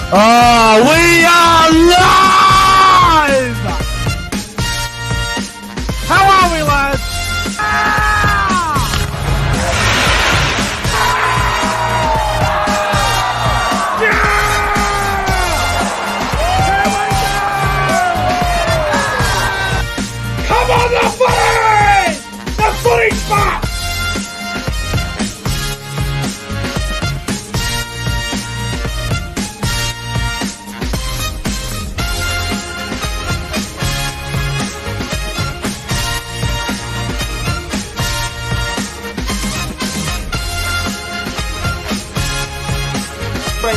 Oh, we are live! How are we, lads? Come on, the footy! The footy's back!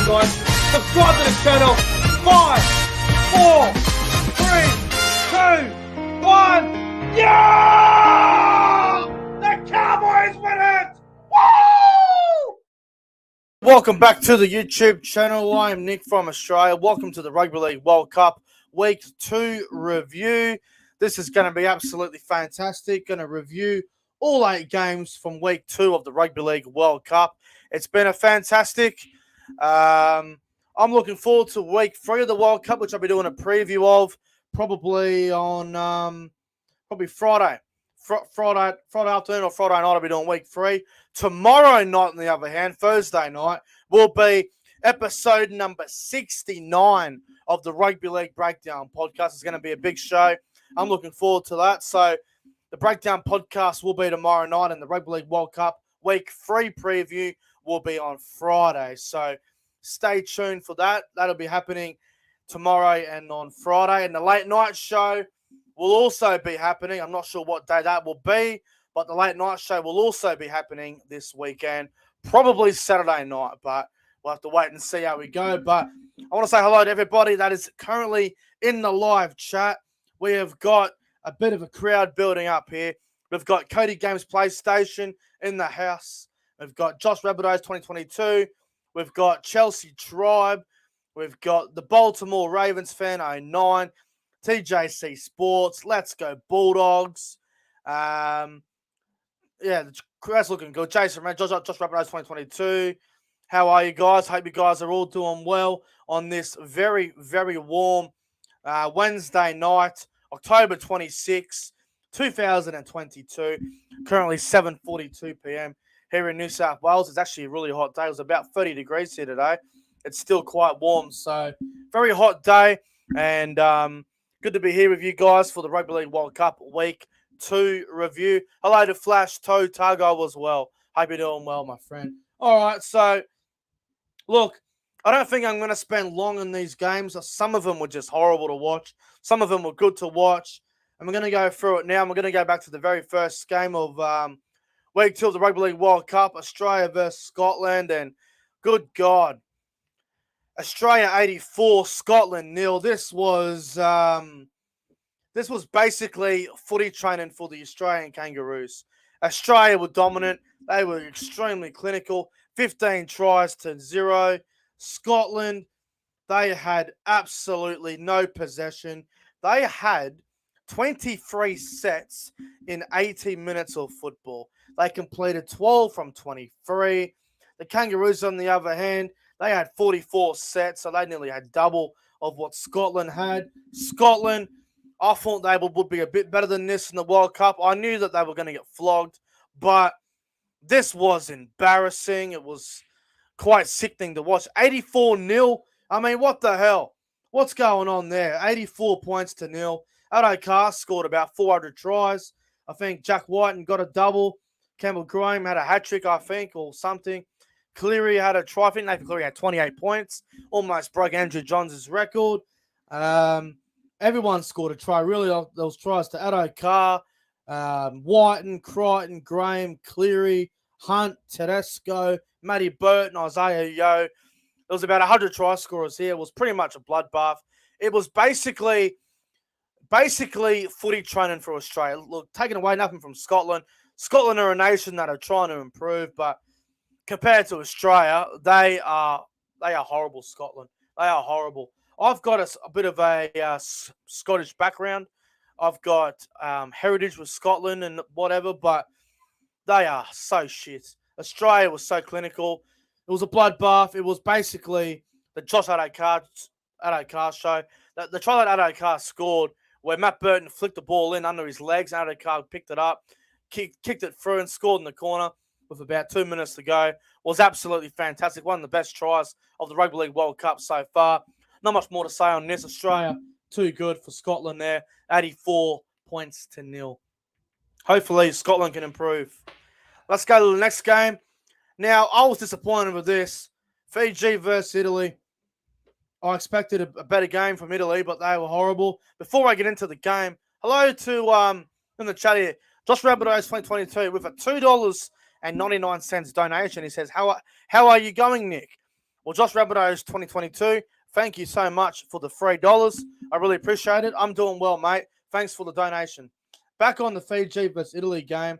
Guys, subscribe to the channel. 5, 4, 3, 2, 1. Yeah! The Cowboys win it! Woo! Welcome back to the YouTube channel. I am Nick from Australia. Welcome to the Rugby League World Cup Week 2 review. This is going to be absolutely fantastic. Going to review all 8 games from Week 2 of the Rugby League World Cup. It's been a fantastic. I'm looking forward to Week 3 of the World Cup, which I'll be doing a preview of probably on Friday. Friday afternoon or Friday night, I'll be doing Week 3. Tomorrow night, on the other hand, Thursday night, will be episode number 69 of the Rugby League Breakdown podcast. It's going to be a big show. I'm looking forward to that. So the Breakdown podcast will be tomorrow night, and the Rugby League World Cup Week 3 preview will be on Friday. So stay tuned for that. That'll be happening tomorrow and on Friday. And the late night show will also be happening. I'm not sure what day that will be, but the late night show will also be happening this weekend, probably Saturday night, but we'll have to wait and see how we go. But I want to say hello to everybody that is currently in the live chat. We have got a bit of a crowd building up here. We've got Cody Games PlayStation in the house. We've got Josh Rabbitohs 2022. We've got Chelsea Tribe. We've got the Baltimore Ravens fan 09. TJC Sports. Let's go Bulldogs. Yeah, that's looking good. Jason Red, Josh Rabbitohs 2022. How are you guys? Hope you guys are all doing well on this very, very warm Wednesday night, October 26, 2022. Currently 7:42 p.m. here in New South Wales. It's actually a really hot day. It was about 30 degrees here today. It's still quite warm, so very hot day. And good to be here with you guys for the Rugby League World Cup Week 2 review. Hello to Flash Toe Targo as well. Hope you're doing well, my friend. All right, so look, I don't think I'm going to spend long on these games. Some of them were just horrible to watch. Some of them were good to watch. And we're going to go through it now. And we're going to go back to the very first game of Week 2 of the Rugby League World Cup, Australia versus Scotland. And good God, Australia 84, Scotland 0. This was basically footy training for the Australian Kangaroos. Australia were dominant. They were extremely clinical. 15 tries to 0. Scotland, they had absolutely no possession. They had 23 sets in 80 minutes of football. They completed 12 from 23. The Kangaroos, on the other hand, they had 44 sets, so they nearly had double of what Scotland had. Scotland, I thought they would be a bit better than this in the World Cup. I knew that they were going to get flogged, but this was embarrassing. It was quite sickening to watch. 84-0. I mean, what the hell? What's going on there? 84 points to 0. Addo scored about 400 tries. I think Jack Whiten got a double. Campbell Graham had a hat-trick, I think, or something. Cleary had a try. I think Nathan Cleary had 28 points. Almost broke Andrew Johns' record. Everyone scored a try. Really, those tries to Addo Whiten, Crichton, Graham, Cleary, Hunt, Tedesco, Matty Burton, Isaiah Yeo. There was about 100 try scorers here. It was pretty much a bloodbath. It was basically footy training for Australia. Look, taking away nothing from Scotland. Scotland are a nation that are trying to improve, but compared to Australia, they are horrible, Scotland. They are horrible. I've got a bit of a Scottish background. I've got heritage with Scotland and whatever, but they are so shit. Australia was so clinical. It was a bloodbath. It was basically the Josh Adokar show. The try that Adokar scored, where Matt Burton flicked the ball in under his legs, and Adokar picked it up, kicked it through, and scored in the corner with about 2 minutes to go, was absolutely fantastic. One of the best tries of the Rugby League World Cup so far. Not much more to say on this. Australia, too good for Scotland there. 84 points to 0. Hopefully, Scotland can improve. Let's go to the next game. Now, I was disappointed with this. Fiji versus Italy. I expected a better game from Italy, but they were horrible. Before I get into the game, hello to in the chat here, Josh Rabbitohs 2022 with a $2.99 donation. He says, "How are you going, Nick?" Well, Josh Rabbitohs 2022, thank you so much for the $3. I really appreciate it. I'm doing well, mate. Thanks for the donation. Back on the Fiji versus Italy game,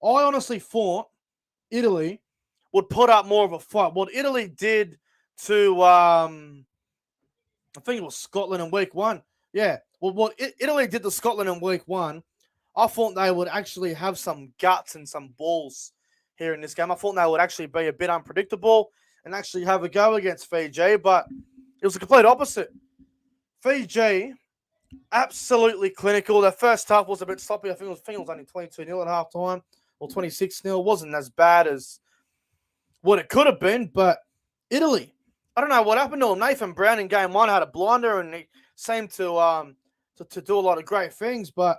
I honestly thought Italy would put up more of a fight. What Italy did to, I think it was Scotland in week 1. Yeah. Well, what Italy did to Scotland in week 1, I thought they would actually have some guts and some balls here in this game. I thought they would actually be a bit unpredictable and actually have a go against Fiji, but it was the complete opposite. Fiji, absolutely clinical. Their first half was a bit sloppy. I think it was only 22-0 at halftime, or 26-0. It wasn't as bad as what it could have been, but Italy, I don't know what happened to him. Nathan Brown in game 1 had a blinder, and he seemed to do a lot of great things. But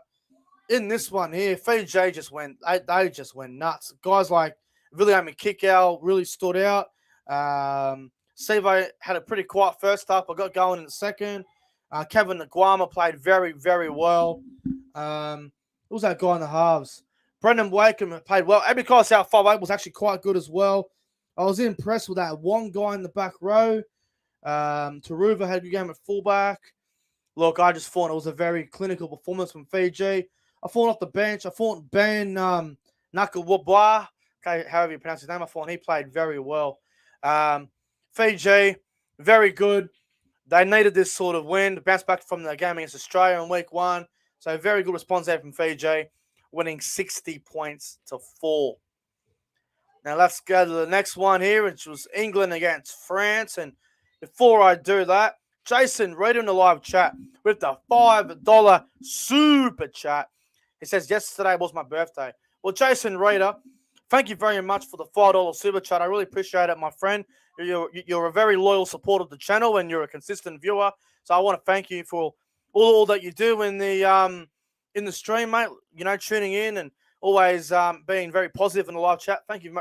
in this one here, Fiji just went nuts. Guys like William Kikau really stood out. Sevo had a pretty quiet first half, but got going in the second. Kevin Nguama played very, very well. Who was that guy in the halves? Brendan Wakeham played well. Abikos out 5'8" was actually quite good as well. I was impressed with that one guy in the back row. Taruva had a good game at fullback. Look, I just thought it was a very clinical performance from Fiji. I thought off the bench, I thought Ben Nakawabwa, okay, however you pronounce his name, I thought he played very well. Fiji, very good. They needed this sort of win to bounce back from the game against Australia in week 1. So very good response there from Fiji, winning 60 points to 4. Now let's go to the next one here, which was England against France. And before I do that, Jason, read in the live chat with the $5 super chat. He says, yesterday was my birthday. Well, Jason Reader, thank you very much for the $5 super chat. I really appreciate it, my friend. You're a very loyal supporter of the channel, and you're a consistent viewer. So I want to thank you for all that you do in the stream, mate. You know, tuning in and always being very positive in the live chat. Thank you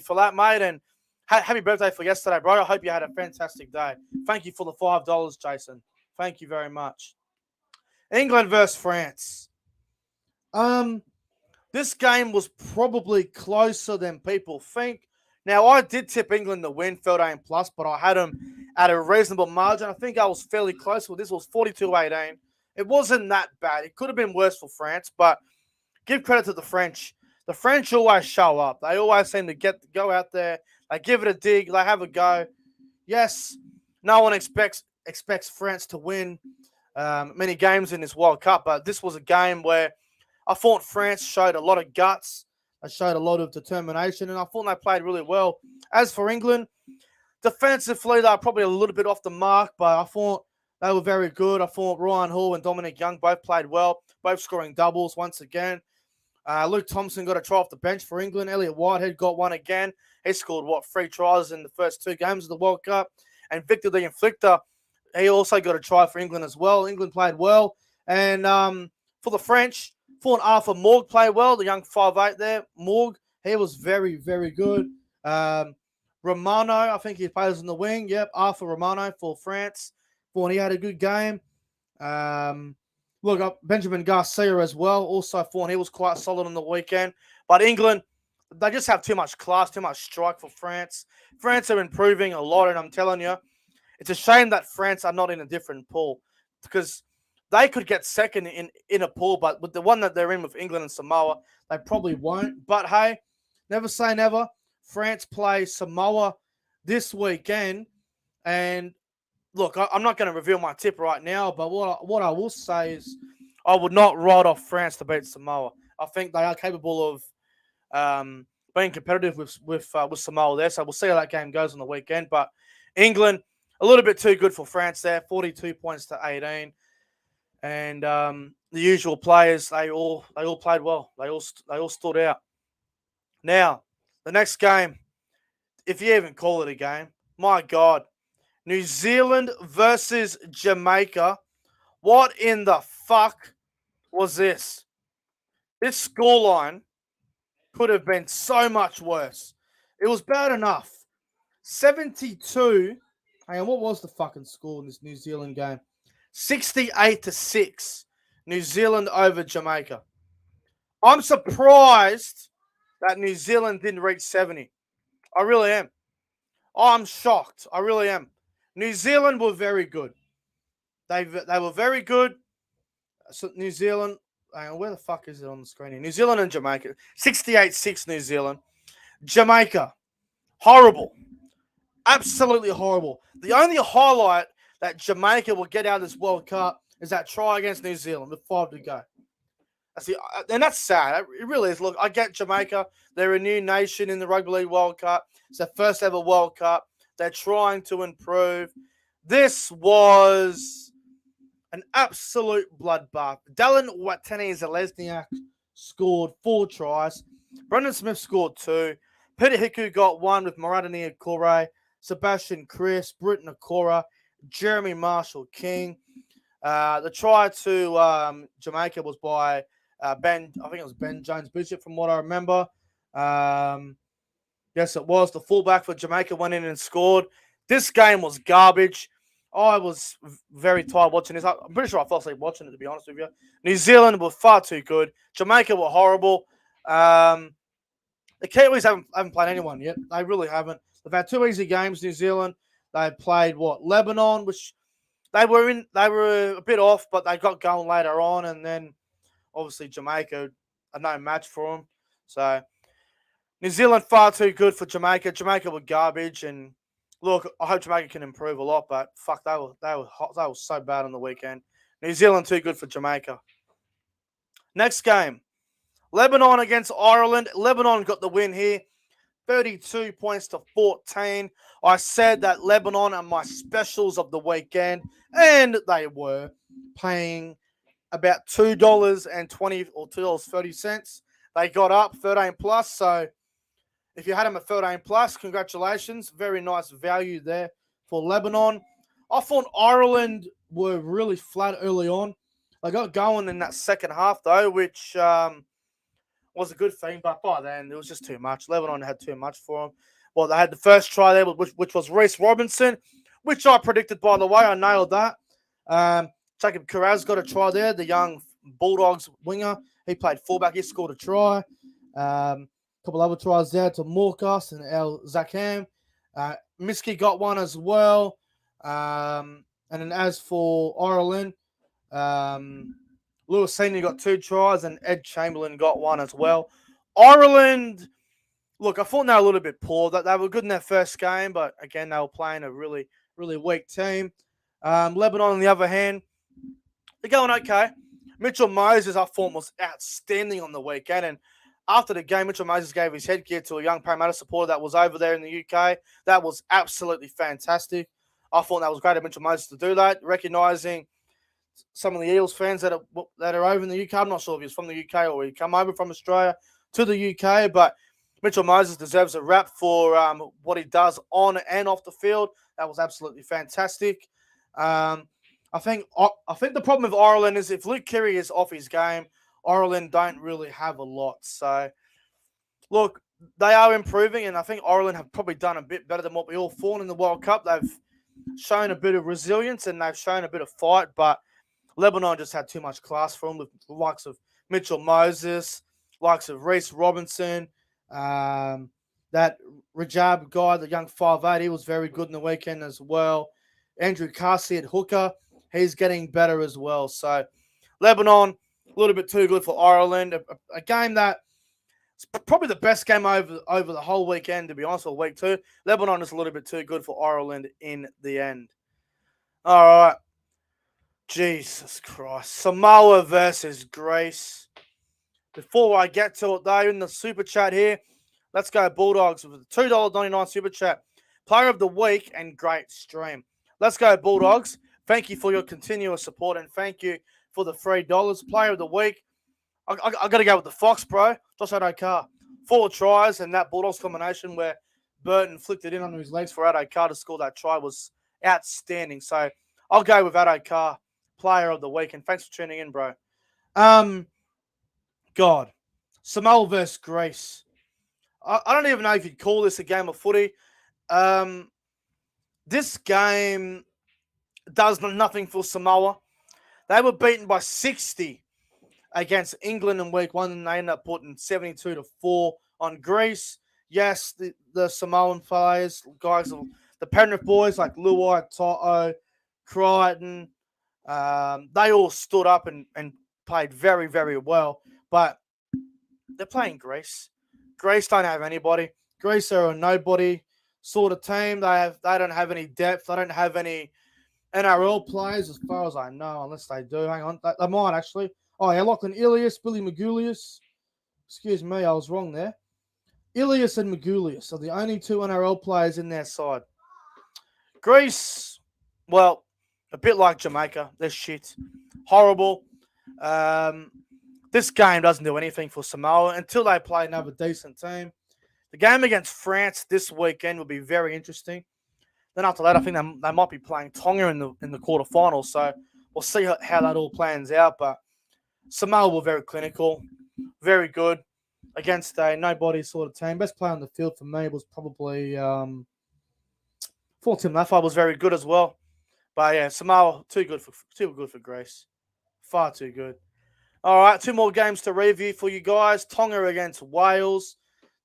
for that, mate. And happy birthday for yesterday, bro. I hope you had a fantastic day. Thank you for the $5, Jason. Thank you very much. England versus France. This game was probably closer than people think. Now, I did tip England to win 13+, but I had them at a reasonable margin. I think I was fairly close with this. Was 42-18. It wasn't that bad. It could have been worse for France, but give credit to the French. The French always show up. They always seem to go out there. They give it a dig. They have a go. Yes, no one expects France to win many games in this World Cup, but this was a game where I thought France showed a lot of guts. They showed a lot of determination, and I thought they played really well. As for England, defensively, they were probably a little bit off the mark, but I thought they were very good. I thought Ryan Hall and Dominic Young both played well, both scoring doubles once again. Luke Thompson got a try off the bench for England. Elliot Whitehead got one again. He scored, 3 tries in the first 2 games of the World Cup. And Victor the Inflictor, he also got a try for England as well. England played well. And for the French, thought Arthur Morg played well, the young 5'8" there. Morg, he was very, very good. Romano, I think he plays in the wing. Yep, Arthur Romano for France. Thought he had a good game. Look, Benjamin Garcia as well. Also thought he was quite solid on the weekend. But England, they just have too much class, too much strike for France. France are improving a lot, and I'm telling you, it's a shame that France are not in a different pool, because they could get second in a pool, but with the one that they're in with England and Samoa, they probably won't. But hey, never say never. France play Samoa this weekend, and look, I'm not going to reveal my tip right now, but what I will say is I would not write off France to beat Samoa. I think they are capable of being competitive with Samoa there, so we'll see how that game goes on the weekend. But England, a little bit too good for France there. 42 points to 18. And the usual players, they all played well. They all stood out. Now, the next game, if you even call it a game, my God, New Zealand versus Jamaica. What in the fuck was this? This scoreline could have been so much worse. It was bad enough. 72. Hang on, what was the fucking score in this New Zealand game? 68-6. New Zealand over Jamaica. I'm surprised that New Zealand didn't reach 70. I really am. I'm shocked. I really am. New Zealand were very good. They were very good. So New Zealand, where the fuck is it on the screen here? New Zealand and Jamaica. 68-6 New Zealand. Jamaica, horrible. Absolutely horrible. The only highlight that Jamaica will get out of this World Cup is that try against New Zealand with 5 to go. And that's sad. It really is. Look, I get Jamaica. They're a new nation in the Rugby League World Cup. It's their first ever World Cup. They're trying to improve. This was an absolute bloodbath. Dallin Watene-Zelezniak scored 4 tries. Brendan Smith scored 2. Peter Hiku got 1 with Maradania Kore, Sebastian Chris, Britton Okora, Jeremy Marshall-King. The try to Jamaica was by Ben, I think it was Ben Jones-Bishop from what I remember. Yes, it was. The fullback for Jamaica went in and scored. This game was garbage. I was very tired watching this. I'm pretty sure I fell asleep watching it, to be honest with you. New Zealand were far too good. Jamaica were horrible. The Kiwis haven't played anyone yet. They really haven't. They've had 2 easy games, New Zealand. They played, Lebanon, which they were a bit off, but they got going later on. And then, obviously, Jamaica, a no match for them. So, New Zealand far too good for Jamaica. Jamaica were garbage. And, look, I hope Jamaica can improve a lot, but, fuck, they were so bad on the weekend. New Zealand too good for Jamaica. Next game. Lebanon against Ireland. Lebanon got the win here. 32 points to 14. I said that Lebanon are my specials of the weekend, and they were paying about $2.20 or $2.30. They got up 13 plus. So if you had them at 13 plus, congratulations. Very nice value there for Lebanon. I thought Ireland were really flat early on. They got going in that second half, though, which was a good thing. But by then, it was just too much. Lebanon had too much for them. Well, they had the first try there, which was Rhys Robinson, which I predicted, by the way. I nailed that. Jacob Kiraz got a try there, the young Bulldogs winger. He played fullback. He scored a try. A couple other tries there to Morkas and El Zakam. Miski got one as well. And then as for Ireland, Lewis Senior got 2 tries and Ed Chamberlain got 1 as well. Ireland, look, I thought they were a little bit poor. They were good in their first game, but again, they were playing a really, really weak team. Lebanon, on the other hand, they're going okay. Mitchell Moses, I thought, was outstanding on the weekend. And after the game, Mitchell Moses gave his headgear to a young Parramatta supporter that was over there in the UK. That was absolutely fantastic. I thought that was great of Mitchell Moses to do that, recognising some of the Eels fans that are over in the UK. I'm not sure if he's from the UK or he come over from Australia to the UK, but Mitchell Moses deserves a rap for what he does on and off the field. That was absolutely fantastic. I think the problem with Ireland is if Luke Keary is off his game, Ireland don't really have a lot. So, look, they are improving, and I think Ireland have probably done a bit better than what we all thought in the World Cup. They've shown a bit of resilience and they've shown a bit of fight, but Lebanon just had too much class for them, with the likes of Mitchell Moses, likes of Rhys Robinson, that Rajab guy, the young 5'8", he was very good in the weekend as well. Andrew Carsey at hooker, he's getting better as well. So Lebanon, a little bit too good for Ireland. A game that is probably the best game over the whole weekend, to be honest, or week 2. Lebanon is a little bit too good for Ireland in the end. All right. Jesus Christ. Samoa versus Greece. Before I get to it, though, in the super chat here, let's go Bulldogs with a $2.99 super chat. Player of the week and great stream. Let's go, Bulldogs. Thank you for your continuous support, and thank you for the $3. Player of the week. I got to go with the Fox, bro. Josh Adokar. 4 tries, and that Bulldogs combination where Burton flicked it in under his legs for Adokar to score that try was outstanding. So I'll go with Adokar, player of the week, and thanks for tuning in, bro. God. Samoa versus Greece. I don't even know if you'd call this a game of footy. This game does nothing for Samoa. They were beaten by 60 against England in week 1, and they ended up putting 72-4 on Greece. Yes, the Samoan players, guys, the Penrith boys like Luai, Toto, Crichton, they all stood up and played very, very well. But they're playing Greece. Greece don't have anybody. Greece are a nobody sort of team. They don't have any depth. They don't have any NRL players as far as I know, unless they do. Hang on. They might actually. Oh, yeah, Lachlan Ilias, Billy Magulius. Excuse me, I was wrong there. Ilias and Magulius are the only 2 NRL players in their side. Greece, well, a bit like Jamaica. They're shit. Horrible. This game doesn't do anything for Samoa until they play another decent team. The game against France this weekend will be very interesting. Then after that, I think they might be playing Tonga in the quarterfinals. So we'll see how that all plans out. But Samoa were very clinical, very good against a nobody sort of team. Best player on the field for me was probably Tim Laffey was very good as well. But yeah, Samoa too good for Greece, far too good. All right, 2 more games to review for you guys. Tonga against Wales.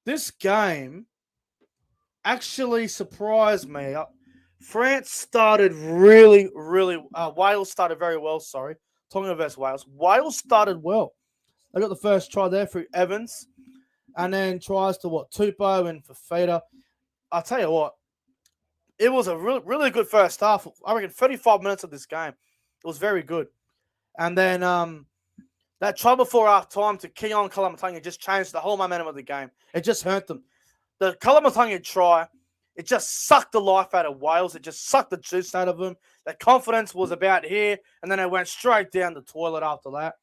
This game actually surprised me. France started really, really. Wales started very well. Sorry, Tonga versus Wales. Wales started well. They got the first try there through Evans, and then tries to Tupou and Fafita. I'll tell you what, it was a really, really good first half. I reckon 35 minutes of this game, it was very good. And then that try before half time to Keon Kalamatanga just changed the whole momentum of the game. It just hurt them. The Kalamatanga try, it just sucked the life out of Wales. It just sucked the juice out of them. Their confidence was about here, and then they went straight down the toilet after that.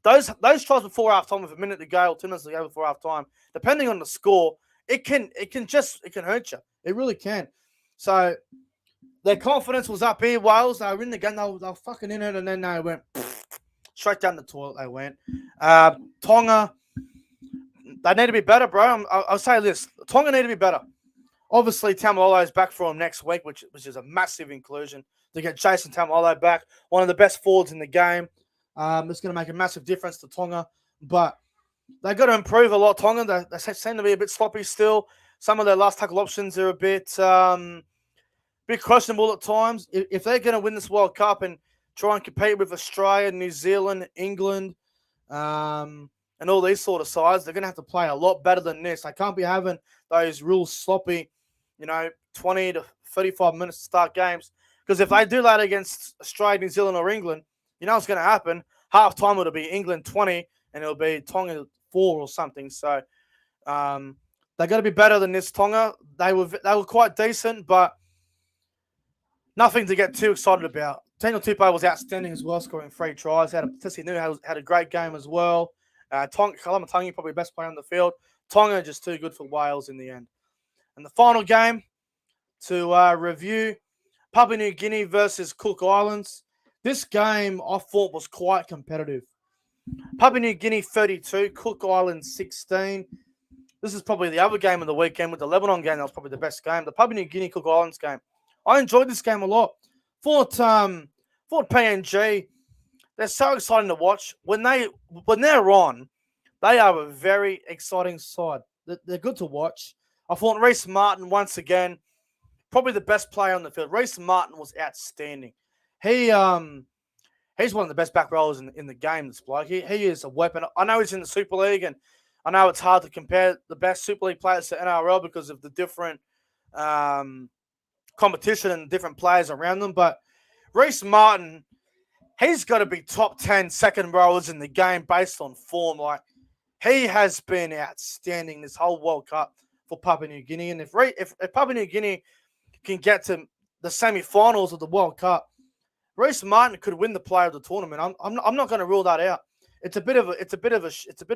Those tries before half time with a minute to go or 2 minutes to go before half time, depending on the score, it can hurt you. It really can. So their confidence was up here. Wales, they were in the game. They were fucking in it, and then they went straight down the toilet. They went. Tonga, they need to be better, bro. I'll say this: Tonga need to be better. Obviously, Tamalolo is back for him next week, which is a massive inclusion to get Jason Tamalolo back, one of the best forwards in the game. It's going to make a massive difference to Tonga, but they've got to improve a lot. Tonga, they seem to be a bit sloppy still. Some of their last tackle options are a bit questionable at times. If they're going to win this World Cup and try and compete with Australia, New Zealand, England, and all these sort of sides, they're going to have to play a lot better than this. They can't be having those real sloppy, 20 to 35 minutes to start games. Because if they do that against Australia, New Zealand, or England, you know what's going to happen. Half time it'll be England 20 and it'll be Tonga 4 or something. So they got to be better than this Tonga. They were quite decent, but nothing to get too excited about. Daniel Tupou was outstanding as well, scoring 3 tries. Tessie New had a great game as well. Kalamatanga probably the best player on the field. Tonga just too good for Wales in the end. And the final game to review, Papua New Guinea versus Cook Islands. This game I thought was quite competitive. Papua New Guinea 32, Cook Islands 16. This is probably the other game of the weekend with the Lebanon game. That was probably the best game. The Papua New Guinea Cook Islands game. I enjoyed this game a lot. Thought PNG, they're so exciting to watch. When they're on, they are a very exciting side. They're good to watch. I thought Reece Martin, once again, probably the best player on the field. Reece Martin was outstanding. He's one of the best back rowers in the game, this bloke. He is a weapon. I know he's in the Super League, and I know it's hard to compare the best Super League players to NRL because of the different competition and different players around them. But Reece Martin, he's got to be top 10 second rowers in the game based on form. Like, he has been outstanding this whole World Cup for Papua New Guinea. And if Papua New Guinea can get to the semi-finals of the World Cup, Rlwc Martin could win the player of the tournament. I'm not going to rule that out. It's a bit of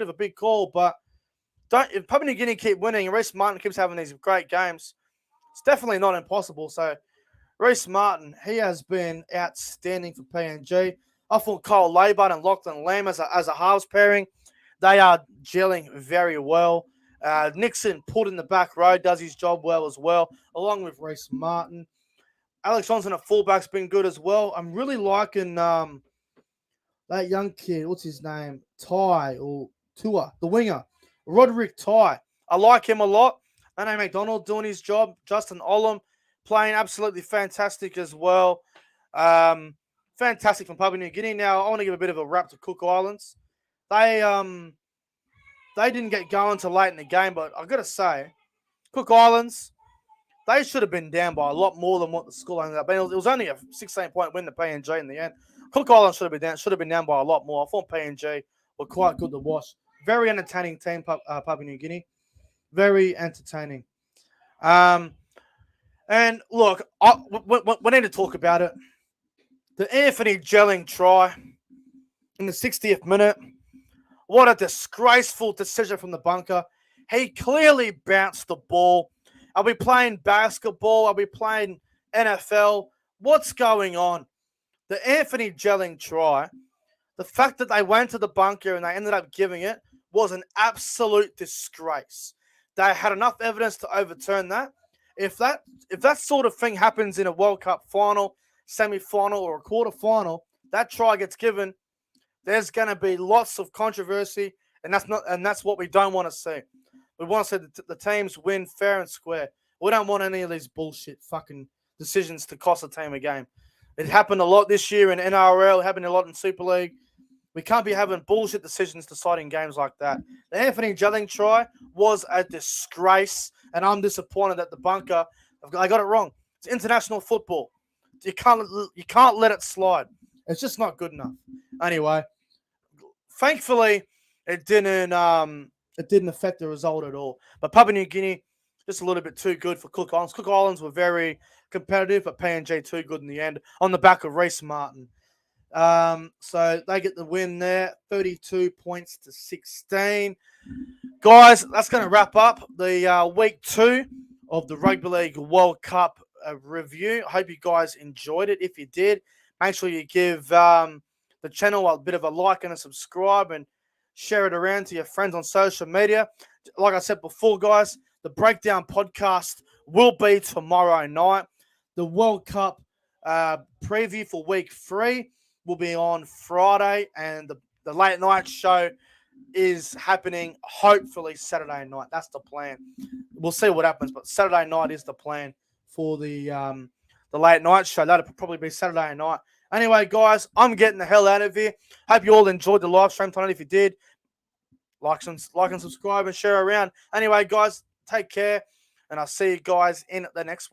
a big call, but if Papua New Guinea keep winning and Rlwc Martin keeps having these great games, it's definitely not impossible. So Rlwc Martin, he has been outstanding for PNG. I thought Kyle Laban and Lachlan Lamb as a halves pairing, they are gelling very well. Nixon put in the back row, does his job well as well, along with Rlwc Martin. Alex Johnson at fullback's been good as well. I'm really liking that young kid. What's his name? Ty or Tua, the winger. Roderick Ty. I like him a lot. Ane McDonald doing his job. Justin Olam playing absolutely fantastic as well. Fantastic from Papua New Guinea. Now, I want to give a bit of a rap to Cook Islands. They didn't get going till late in the game, but I've got to say, Cook Islands, they should have been down by a lot more than what the score ended up being. It was only a 16-point win to PNG in the end. Cook Islands should have been down by a lot more. I thought PNG were quite good to watch. Very entertaining team, Papua New Guinea. Very entertaining. And look, we need to talk about it. The Anthony Gelling try in the 60th minute. What a disgraceful decision from the bunker. He clearly bounced the ball. Are we playing basketball? Are we playing NFL? What's going on? The Anthony Gelling try, the fact that they went to the bunker and they ended up giving it was an absolute disgrace. They had enough evidence to overturn that. If that sort of thing happens in a World Cup final, semi-final, or a quarter-final, that try gets given, there's going to be lots of controversy, and that's what we don't want to see. We want to see the teams win fair and square. We don't want any of these bullshit fucking decisions to cost a team a game. It happened a lot this year in NRL. It happened a lot in Super League. We can't be having bullshit decisions deciding games like that. The Anthony Gelling try was a disgrace, and I'm disappointed that the bunker, I got it wrong. It's international football. You can't let it slide. It's just not good enough. Anyway, thankfully, it didn't affect the result at all. But Papua New Guinea, just a little bit too good for Cook Islands. Cook Islands were very competitive, but PNG too good in the end on the back of Rlwc Martin. So they get the win there, 32 points to 16. Guys, that's going to wrap up the week 2 of the Rugby League World Cup review. I hope you guys enjoyed it. If you did, make sure you give the channel a bit of a like and a subscribe and share it around to your friends on social media. Like I said before, guys, the Breakdown podcast will be tomorrow night. The World Cup preview for week 3 will be on Friday, and the late night show is happening hopefully Saturday night. That's the plan. We'll see what happens, but Saturday night is the plan for the late night show. That'll probably be Saturday night. Anyway, guys, I'm getting the hell out of here. Hope you all enjoyed the live stream tonight. If you did, like and subscribe and share around. Anyway, guys, take care, and I'll see you guys in the next one.